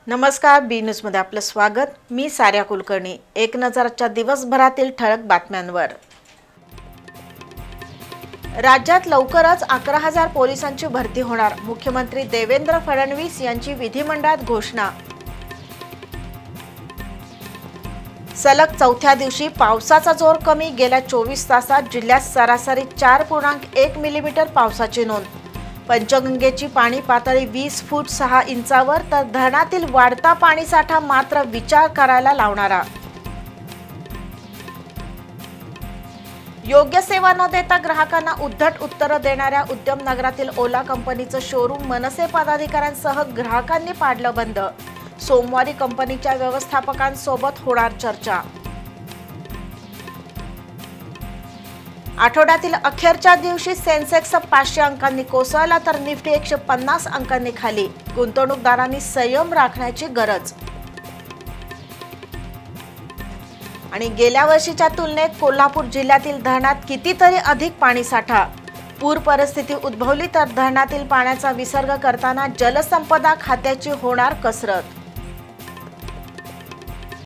नमस्कार, बी न्यूजमध्ये आपलं स्वागत। मी सार्या कुलकर्णी। एक नजरच्या दिवसभरातील ठळक बातम्यांवर। राज्यात लवकरच 11,000 पोलिसांची भरती होणार, मुख्यमंत्री देवेंद्र फडणवीस यांची विधिमंडळात घोषणा। सलग चौथ्या दिवशी पावसाचा जोर कमी, गेल्या 24 तासात जिल्ह्यात सरासरी 4.1 मिलीमीटर पावसाची नोंद। पंचगंगेची पाणी पातळी 20 फूट 6 इंचावर, तर धरणातील वाढता पाणीसाठा मात्र विचार करायला लावणारा। योग्य सेवा न देता ग्राहकांना उद्धट उत्तरं देणाऱ्या उद्यमनगरातील ओला कंपनीचं शोरूम मनसे पदाधिकाऱ्यांसह ग्राहकांनी पाडलं बंद। सोमवारी कंपनीच्या व्यवस्थापकांसोबत होणार चर्चा। आठवड्यातील अखेरच्या दिवशी सेन्सेक्स 500 अंकांनी कोसळला, तर निफ्टी 150 अंकांनी खाली। गुंतवणूकदारांनी संयम राखण्याची गरज। आणि गेल्या वर्षीच्या तुलनेत कोल्हापूर जिल्ह्यातील धरणात कितीतरी अधिक पाणीसाठा। पूर परिस्थिती उद्भवली तर धरणातील पाण्याचा विसर्ग करताना जलसंपदा खात्याची होणार कसरत।